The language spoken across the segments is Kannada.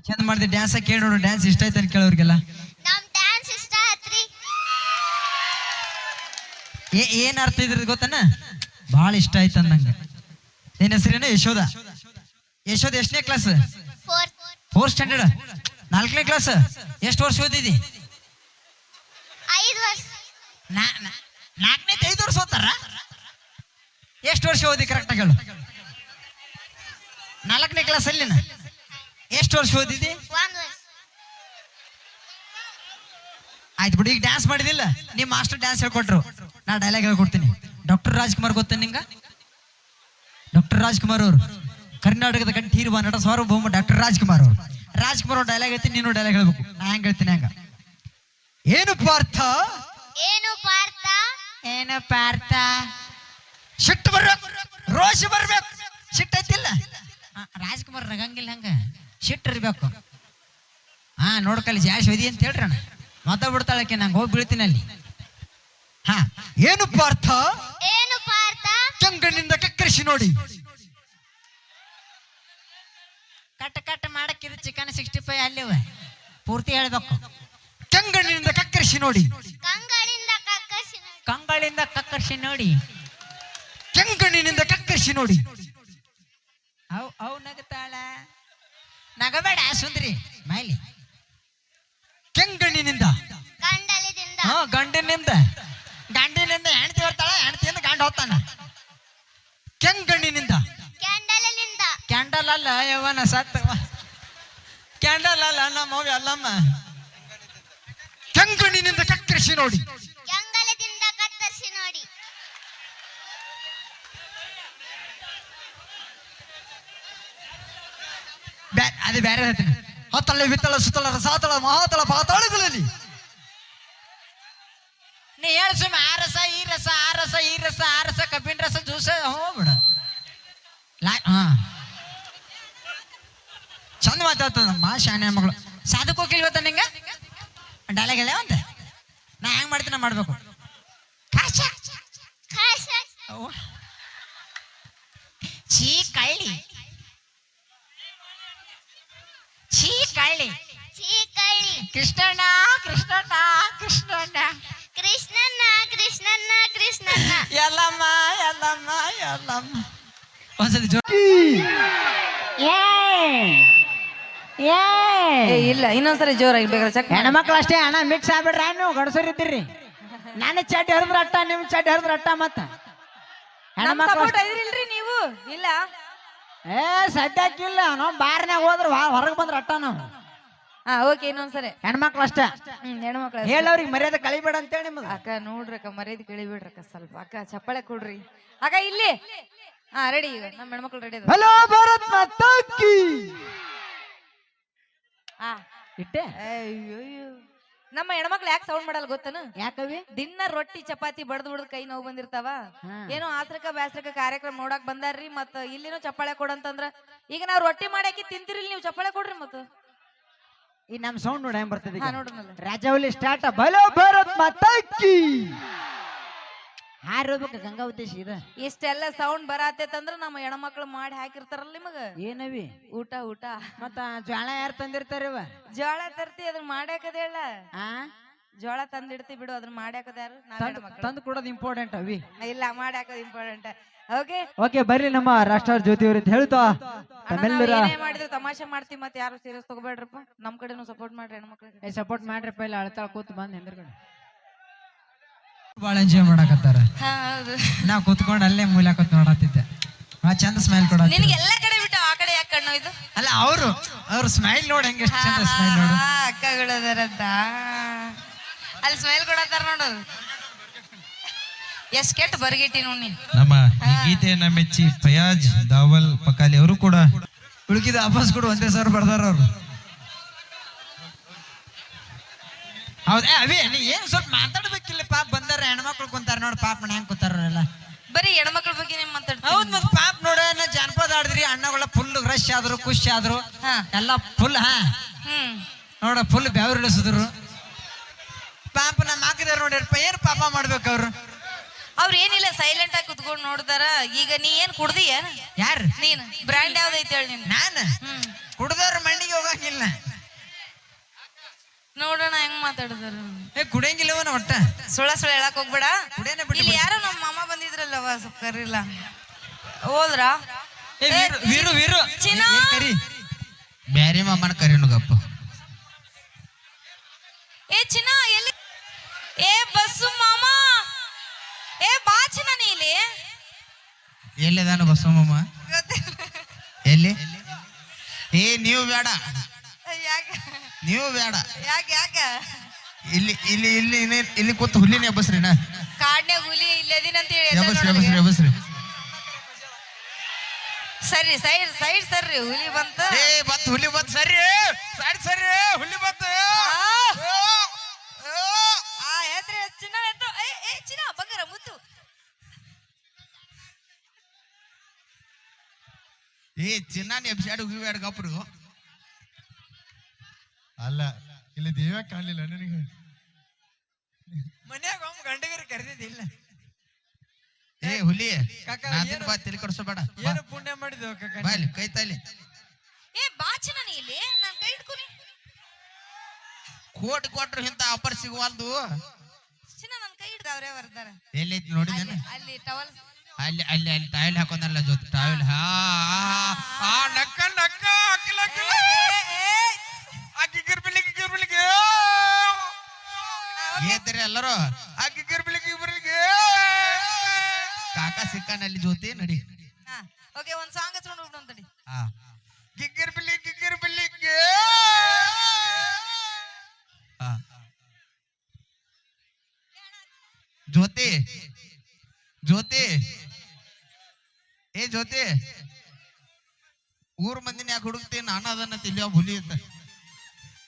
ಚಂದ ಮಾಡಿದೆ ಡ್ಯಾನ್ಸ್ ಕೇಳಿ ನೋಡು. ಡ್ಯಾನ್ಸ್ ಇಷ್ಟ ಆಯ್ತು ಅಂತ ಕೇಳೋರಿಗೆಲ್ಲ. ನಮ್ ಡ್ಯಾನ್ಸ್ ಇಷ್ಟ ಆತ್ರಿ. ಏನ್ ಅರ್ಥ ಇದ್ರದ್ದು ಗೊತ್ತನ? ಬಹಳ ಇಷ್ಟ ಆಯ್ತು ಅಂದಂಗ. ನಿನ್ನ ಹೆಸರೇನ? ಯಶೋಧ. ಯಶೋಧ ಎಷ್ಟನೇ ಕ್ಲಾಸ್? 4th standard. 4ನೇ ಕ್ಲಾಸ್. ಎಷ್ಟು ವರ್ಷ ಓದಿದಿ? 5 ವರ್ಷ. 4ನೇ 5 ವರ್ಷ ಓದ್ತಾರ? ಎಷ್ಟು ವರ್ಷ ಓದಿ ಕರೆಕ್ಟ್ ಆಗಿ ಹೇಳು. 4ನೇ ಕ್ಲಾಸ್ ಅಲ್ಲಿನ ಎಷ್ಟು ವರ್ಷ ಓದಿದಿ? 1 ವರ್ಷ. ಆಯ್ತು ಬಿಡು. ಈಗ ಡ್ಯಾನ್ಸ್ ಮಾಡಿದಿಲ್ಲ, ನಿಮ್ಮ ಮಾಸ್ಟರ್ ಡ್ಯಾನ್ಸ್ ಹೇಳ್ಕೊಟ್ರು, ನಾ ಡೈಲಾಗ್ ಹೇಳ್ಕೊಡ್ತೀನಿ. ಡಾಕ್ಟರ್ ರಾಜ್ಕುಮಾರ್ ಗೊತ್ತ ನಿಂಗ? ಡಾಕ್ಟರ್ ರಾಜ್ಕುಮಾರ್ ಅವರು ಕರ್ನಾಟಕದ ಕಂಠೀರುವ ನಟ ಸಾರ್ವಭೌಮ ಡಾಕ್ಟರ್ ರಾಜ್ಕುಮಾರ್ ಅವರು. ರಾಜ್ಕುಮಾರ್ ಅವ್ರು ಡೈಲಾಗ್ ಐತಿ, ನೀನು ಡೈಲಾಗ್ ಹೇಳ್ಬೇಕು. ನಾ ಹೆಂಗ್ ಹೇಳ್ತೀನಿ ಹಂಗ. ಏನು ಪಾರ್ಥ? ಏನು ಪಾರ್ಥ? ಏನು ಪಾರ್ಥ? ಸಿಟ್ಟು ಬರ್ಬೇಕು, ರೋಷ ಬರ್ಬೇಕು. ಸಿಟ್ಟು ಐತಿಲ್ಲ? ರಾಜ್ಕುಮಾರ್ ನಗಂಗಿಲ್ಲ ಹಂಗ, ಸಿಟ್ಟು ಇರ್ಬೇಕು. ನೋಡ್ಕಲ್ಲಿ ಜಾಸ್ತಿ ಓದಿ ಅಂತ ಹೇಳ್ರಣ. ಮಾತಾಡ್ಬಿಡ್ತಾಳಕ್ಕೆ, ನಂಗೆ ಹೋಗಿ ಬೀಳ್ತೀನಿ ಅಲ್ಲಿ. ಏನು ಪಾರ್ಥ? ಏನು ಪಾರ್ಥ? ಚಂಗಣ್ಣಿಂದ ಕಕ್ಕರಿಸಿ ನೋಡಿ. ಕಟ್ ಮಾಡಕ್ಕಿದು ಚಿಕನ್ 65 ಅಲ್ಲಿವ ಪೂರ್ತಿ ಹೇಳ್ಬೇಕು. ಚಂಗಣ್ಣಿನಿಂದ ಕಕ್ಕರಿಸಿ ನೋಡಿ. ಕಂಗಳಿಂದ ಕಕ್ಕರಿಸಿ ನೋಡಿ. ಕಂಗಳಿಂದ ಕಕ್ಕರಿಸಿ ನೋಡಿ. ಚಂಗಣ್ಣಿನಿಂದ ಕಕ್ಕರಿಸಿ ನೋಡಿ. ಅವು ನಗತಾಳ. ನಗಬೇಡ ಸುಂದ್ರಿ ಮೈಲಿ. ಕೆಂಗಣ್ಣಿನಿಂದ ಕಂಡಲಿದಿಂದ. ಗಂಡಿನಿಂದ ಹೆಣ್ತಿ ಬರ್ತಾಳ, ಹೆಣ್ತಿಯಿಂದ ಗಂಡ ಹೋಗ್ತಾನ. ಕೆಂಗಣ್ಣಿನಿಂದ. ಕ್ಯಾಂಡಲಿನಿಂದ. ಕ್ಯಾಂಡಲ್ ಅಲ್ಲ ಯವನ ಸತ್ತ. ಕ್ಯಾಂಡಲ್ ಅಲ್ಲ ನಮ್ಮ ಅಲ್ಲಮ್ಮ. ಕೆಂಗಣ್ಣಿನಿಂದ ಕತ್ತರಿಸಿ ನೋಡಿ. ಕೆಂಗಲದಿಂದ ಕತ್ತರಿಸಿ ನೋಡಿ. ಅದು ಬೇರೆ ಹೇಳ್ತೀನಿ. ಹತ್ತಳ ಬಿತ್ತಳ ಸುತ್ತಳ ರಸಾತಳ ಮಹಾತಳ ಪಾತಾಳಗಳಲ್ಲಿ ನೀ ಹೇಳ ಸುಮ್ಮ. ಆ ರಸ ಈ ರಸ, ಆ ರಸ ಈ ರಸ, ಆ ರಸ ಕಬ್ಬಿನ ರಸ ಜ್ಯೂಸ ಹೋಗ್ಬಿಡ. ಚಂದ ಮಾತಾಡ್ತದ ನಮ್ಮ ಶಾನೆ ಮಗಳು. ಸಾಧಕ್ ಹೋಗಿಲ್ ಗೊತ್ತ ನಿಂಗ? ಡೈಲಾಗ್ ಹೇಳ ಅಂತ. ನಾ ಹೆಂಗ್ ಮಾಡ್ತೀನಿ ಮಾಡ್ಬೇಕು. ಛೀ ಕಳ್ಳಿ, ಛೀ ಕಳ್ಳಿ, ಛೀ ಕಳ್ಳಿ. ಕೃಷ್ಣಣ್ಣ ಕೃಷ್ಣಣ್ಣ ಕೃಷ್ಣಣ್ಣ ಕೃಷ್ಣಣ್ಣ ಕೃಷ್ಣಣ್ಣ ಕೃಷ್ಣಣ್ಣ. ಎಲ್ಲಮ್ಮ ಎಲ್ಲಮ್ಮ ಎಲ್ಲಮ್ಮ. ಒಂದ್ಸತಿ ಇಲ್ಲ, ಇನ್ನೊಂದ್ಸರಿ ಜೋರಾಗಿ ಬೇಕಾದ್ರೆ ಚೆಕ್. ಹೆಣ್ಮಕ್ಳು ಅಷ್ಟೇ ಅಣ್ಣ, ಮಿಕ್ಸ್ ಆಗ್ಬಿಡ್ರಿ. ನೀವು ಗಂಡಸರು ಇದ್ದೀರಿ. ನನ್ನ ಚಡ್ಡಿ ಹರಿದ್ರ ಅಟ್ಟ, ನಿಮ್ ಚಡ್ಡಿ ಹರಿದ್ರ ಅಟ್ಟ. ಮತ್ತ ಹೆಣ್ಮಕ್ಳು ಇದ್ರಿಲ್ರಿ ನೀವು? ಇಲ್ಲ ಸದ್ಯಕ್ಕಿಲ್ಲ. ನಾವು ಬಾರ್ನಾಗ ಹೋದ್ರ ಹೊರಗೆ ಬಂದ್ರ ಅಟ್ಟ ನಾವು. ಓಕೆ, ಇನ್ನೊಂದ್ಸರಿ. ಹೆಣ್ಮಕ್ಳು ಅಷ್ಟ. ಹೆಣ್ಮಕ್ಳು ಹೇಳವ್ರಿಗೆ ಮರ್ಯಾದೆ ಕಳಿಬೇಡ ಅಂತೇಳಿ ನಿಮ್ದು. ಅಕ್ಕ ನೋಡ್ರಕ್ಕ, ಮರ್ಯಾದೆ ಕೇಳಿಬಿಡ್ರಕ್ಕ ಸ್ವಲ್ಪ. ಅಕ್ಕ ಚಪ್ಪಾಳೆ ಕೊಡ್ರಿ ಅಕ್ಕ. ಇಲ್ಲಿ ರೆಡಿ. ಈಗ ನಮ್ಮ ಹೆಣ್ಮಕ್ಳು ರೆಡಿ ಅದ. ಹಲೋ ಭಾರತ್ ಮಾತಾ ಕೀ. ಇಟ್ಟೆ. ಅಯ್ಯೋ, ನಮ್ಮ ಹೆಣ್ಮಕ್ಳು ಯಾಕೆ ಸೌಂಡ್ ಮಾಡಲ್ಲ ಗೊತ್ತನ? ಯಾಕವಿ? ದಿನ ರೊಟ್ಟಿ ಚಪಾತಿ ಬಡ್ದು ಕೈ ನೋವು ಬಂದಿರ್ತಾವ. ಏನೋ ಆಸ್ರಕ ಬ್ಯಾಸ್ರಕ ಕಾರ್ಯಕ್ರಮ ನೋಡಕ್ ಬಂದಾರ್ರಿ. ಮತ್ತ ಇಲ್ಲಿನೂ ಚಪ್ಪಾಳೆ ಕೊಡಂತಂದ್ರ ಈಗ ನಾವ್ ರೊಟ್ಟಿ ಮಾಡಾಕಿ ತಿಂತಿರಿಲ್, ನೀವು ಚಪ್ಪಾಳೆ ಕೊಡ್ರಿ. ಮತ್ತ ಈ ನಮ್ ಸೌಂಡ್ ನೋಡ ಹೆಂಗ್ ಬರ್ತದೆ. ನೋಡ್ರಲ್ಲ, ರಾಜವಲಿ ಸ್ಟಾರ್ಟ್. ಹಲೋ ಭಾರತ್ ಮಾತಾ ಕೀ. ಹಾರೋಬೇಕು ಗಂಗಾವತಿ ಸೀದಾ. ಇಷ್ಟೆಲ್ಲ ಸೌಂಡ್ ಬರತ್ತಂದ್ರ ನಮ್ಮ ಹೆಣ್ಮಕ್ಳು ಮಾಡಿ ಹಾಕಿರ್ತಾರಲ್ಲ ನಿಮಗ. ಏನವಿ? ಊಟ ಊಟ. ಮತ್ತ ಜೋಳ ಯಾರು ತಂದಿರ್ತಾರವ? ಜೋಳ ತರ್ತಿ, ಅದನ್ನ ಮಾಡ್ಯಾಕದೇಳ. ಜೋಳ ತಂದಿಡ್ತಿ ಬಿಡು, ಅದನ್ನ ಮಾಡ್ಯಾಕದ ಯಾರು? ತಂದು ಕೊಡೋದು ಇಂಪಾರ್ಟೆಂಟ್ ಅವಿ. ಇಲ್ಲ, ಮಾಡ್ಯಾಕದ ಇಂಪಾರ್ಟೆಂಟ್. ಓಕೆ ಬರ್ರಿ ನಮ್ಮ ರಾಷ್ಟ್ರ ಜ್ಯೋತಿ ಅವ್ರ ಹೇಳ್ತಾ ತಮ್ಮೆಲ್ಲರ ಮಾಡಿದ್ರು ತಮಾಷೆ ಮಾಡ್ತೀವಿ. ಮತ್ತೆ ಯಾರು ಸೀರಿಯಸ್ ತಗೋಬೇಡ್ರಪ್ಪ. ನಮ್ ಕಡೆನು ಸಪೋರ್ಟ್ ಮಾಡ್ರಿ ಹೆಣ್ಮಕ್ಳಿಗೆ. ಸಪೋರ್ಟ್ ಮಾಡ್ರಪ್ಪ. ಇಲ್ಲ ಅಳ್ತಾಳ ಕೂತ್ ಬಂದ್ ಹಿಂದ್ರಗಡೆ ಬಾಳ ಎಂಜಾಯ್ ಮಾಡಕತ್ತಾರ. ನಾವ್ ಕೂತ್ಕೊಂಡು ಅಲ್ಲೇ ಮೂಲ ಕೂತ್ ನೋಡತ್ತಿದ್ದೆ. ಚಂದ ಸ್ಮೈಲ್ ಕೊಡ. ನಿನ್ಗೆ ಎಲ್ಲ ಕಡೆ ಬಿಟ್ಟು ಆ ಕಡೆ ಯಾಕೆ ಕಣ್ಣು ಇದು? ಅಲ್ಲ ಅವ್ರ ಸ್ಮೈಲ್ ನೋಡ್ ಹೆಂಗ ಎಷ್ಟು ಚಂದ ಸ್ಮೈಲ್ ನೋಡು. ಅಕ್ಕಗಳದಾರಂತ ಅಲ್ಲಿ ಸ್ಮೈಲ್ ಕೊಡತ್ತಾರ ನೋಡು. ಎಷ್ಟ್ ಕೆಟ್ಟ ಬರ್ಗಿಟ್ಟಿ ನೋಡಿ. ನಮ್ಮ ಈ ಗೀತೆಯನ್ನ ಮೆಚ್ಚಿ ಫಯಾಜ್ ದಾವಲ್ ಪಕಾಲಿ ಅವರು ಕೂಡ ಉಳುಕಿದ ವಾಪಸ್ ಕೂಡ ಒಂದೇ ಸಾವಿರ ಬರ್ದಾರ ಅವ್ರು. ಹೌದಾ ಅವಿ? ನೀ ಏನ್ ಸ್ವಲ್ಪ ಮಾತಾಡ್ಬೇಕಿಲ್ಲ. ಪಾಪ ಬಂದಾರ ಹೆಣ್ಮಕ್ಳು ಕುಂತಾರ ನೋಡ್. ಪಾಪ ಮನೆ ಹೆಂಗ್ ಕೂತಾರಲ್ಲ. ಬರೀ ಹೆಣ್ಮಕ್ಳ ಬಗ್ಗೆ ನಿಮ್ ಮಾತಾಡ್ತೀವಿ. ಹೌದ್ ಮತ್ ಪಾಪ ನೋಡ, ಜಾನಪದ ಆಡಿದ್ರಿ. ಅಣ್ಣಗಳ ಫುಲ್ ರಶ್ ಆದ್ರು, ಖುಷಿ ಆದ್ರು, ಎಲ್ಲ ಫುಲ್. ನೋಡ ಫುಲ್ ಬೆವರಿಳಿಸಿದ್ರು. ಪಾಪ ನಮ್ಮ ಹಾಕಿದಾರ ನೋಡ್ಯಾರಪ್ಪ. ಏನ್ ಪಾಪ ಮಾಡ್ಬೇಕು ಅವ್ರು? ಅವ್ರ ಏನಿಲ್ಲ ಸೈಲೆಂಟ್ ಆಗಿ ಕುತ್ಕೊಂಡು ನೋಡ್ತಾರ. ಈಗ ನೀ ಏನ್ ಕುಡ್ದಿಯ? ಯಾರು? ನೀನ್ ಬ್ರ್ಯಾಂಡ್ ಯಾವ್ದೈತಿ ಹೇಳಿ ನೀನ್? ನಾನು ಕುಡ್ದವ್ರ ಮಂಡಿಗೆ ಹೋಗಂಗಿಲ್ಲ. ನೋಡೋಣ ಹೆಂಗ್ ಮಾತಾಡಿದಾರ. ಕುಡಿಯಂಗಿಲ್ಲವನ ಒಟ್ಟ ಸುಳ್ಳ ಹೇಳಕ್ ಹೋಗ್ಬೇಡ. ಕುಡಿಯನೇ ಬಿಟ್ಟು ಇಲ್ಲಿ ಯಾರೋ ನಮ್ಮ ಮಾಮ ಬಂದಿದ್ರಲ್ಲವ, ಸ್ವಲ್ಪ ಕರಿಲ್ಲ. ಹೋದ್ರ? ವೀರು ವೀರು ಚಿನ್ನ? ಕರಿ ಬ್ಯಾರಿ ಮಾಮನ ಕರಿನುಗಪ್ಪ. ಏ ಚಿನ್ನ ಎಲ್ಲಿ? ಏ ಬಸ್ಸು ಮಾಮ, ಏ ಬಾ ಚಿನ್ನ ನೀ ಇಲ್ಲಿ. ಎಲ್ಲಿದಾನು ಬಸವಮ್ಮ? ಎಲ್ಲಿ? ಏ ನೀವು ಬೇಡ, ಯಾಕೆ ನೀವು ಬೇಡ. ಯಾಕೆ ಯಾಕೆ? ಇಲ್ಲಿ ಇಲ್ಲಿ ಇಲ್ಲಿ ಇಲ್ಲಿ ಕೂತು ಹುಲ್ಲಿನ ಎಬ್ಬಸ್ರಿನ. ಕಾಡ್ನ್ಯಾಗ ಹುಲಿ ಇಲ್ಲದಿನಂತ ಹೇಳಿ ಎಬ್ಬಸ್ರಿ ಎಬ್ಬಸ್ರಿ ಎಬ್ಬಸ್ರಿ. ಸರಿ ಸೈಡ್ ಸೈಡ್ ಸರ್ರಿ, ಹುಲಿ ಬಂತ. ಏ ಬತ್ ಹುಲಿ ಬತ್ ಸರಿ ಸರಿ ಸರಿ ಹುಲಿ ಬತ್. ಹೇಳ್ತ್ರಿ ಚಿನ್ನ ಎದ್ದು. ಏ ಚಿನ್ನ ಬಂಗಾರ ಮುತ್ತು. ಏ ಚಿನ್ನಾನಿ ಎಬ್ಸಾಡು ಹುಗಿಬ್ಯಾಡ ಗಪ್ರು. ಅಲ್ಲ ಇಲ್ಲಿ ದೇವ ಕಾಣಲಿಲ್ಲ ನನಗೆ. ಮನ್ಯಾಗ ಒಮ್ಮೆ ಗಂಡಗರಿ ಕರೆದಿದ್ದಿಲ್ಲ. ಏ ಹುಲಿ ಕಾಕ, ನಾದಿನ ಏನು? ಬಾ ತಲೆ ಕಡ್ಸೋಬೇಡ. ಏನು ಪುಣ್ಯ ಮಾಡಿದ್ವು ಕಾಕ? ಬಾ ಇಲ್ಲಿ ಕೈ ತಾಲಿ. ಏ ಬಾ ಚಿನ್ನ ನೀ ಇಲ್ಲಿ, ನಾನ್ ಕೈ ಹಿಡ್ಕೊನಿ. ಕೋಟಿ ಕೊಟ್ರು ಇಂತ ಆಫರ್ ಸಿಗುವಲ್ದು. ಚಿನ್ನ ನನ್ ಕೈ ಹಿಡ್ದ ಅವ್ರೇ ಬರ್ತಾರ. ಎಲ್ಲೈತಿ ನೋಡಿದೇನ? ಅಲ್ಲಿ ಟವಲ್. ಅಲ್ಲಿ ಅಲ್ಲಿ ಅಲ್ಲಿ ಟಾಯ್ಲ್ ಹಾಕೊಂಡಲ್ಲ ಜೊತೆ ಟಾಯ್ಲ್. ಹಾ ಆ ನಕ್ಕ ನಕ್ಕ ಅಕ್ಕಿಲ ಅಕ್ಕಿಲ ಅಕ್ಕಿ ಗಿರ್ಬಿಲಿಗೆ ಗಿರ್ಬಿಲಿಗೆ ಏತರಿ ಎಲ್ಲರೂ ಅಕ್ಕಿ ಗಿರ್ಬಿಲಿಗೆ ಗಿರ್ಬಿಲಿಗೆ. ಕಾಕ ಸಿಕ್ಕಾನಲ್ಲಿ ಜೊತೆ ನಡಿ. ಓಕೆ, ಒಂದ್ ಸಾಂಗ್ ಹಚ್ಕೊಂಡು ಹೋಗ್ಬಿಡು ಅಂತಡಿ. ಹಾ ಗಿರ್ಬಿಲಿ ಗಿರ್ಬಿಲಿಗೆ. ಹಾ ಜ್ಯೋತಿ ಜ್ಯೋತಿ, ಏ ಜ್ಯೋತಿ, ಊರ್ ಮಂದಿನ ಯಾಕೆ ಹುಡುಕ್ತಿ? ನಾನು ಅದನ್ನ ತಿಳಿಯೋ ಹುಲಿ ಅಂತ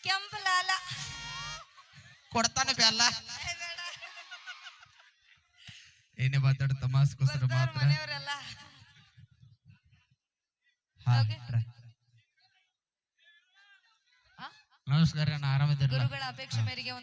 ಕೆಂಪು ಲಾಲ ಕೊಡ್ತಾನೆ ಬೆಲ್ಲ. ಏನೇ ಮಾತಾಡ ತಮಾಸ್ಕೋಸ್ಕರ ಮಾತ್ರ. ಮನೆಯವರೆಲ್ಲ. ಹಾ, Okay. try. ನಮಸ್ಕಾರ, ನಾ ಆರಾಮಿದ್ದೀರಲ್ಲ? ಗುರುಗಳ ಅಪೇಕ್ಷೆ ಮೇರೆಗೆ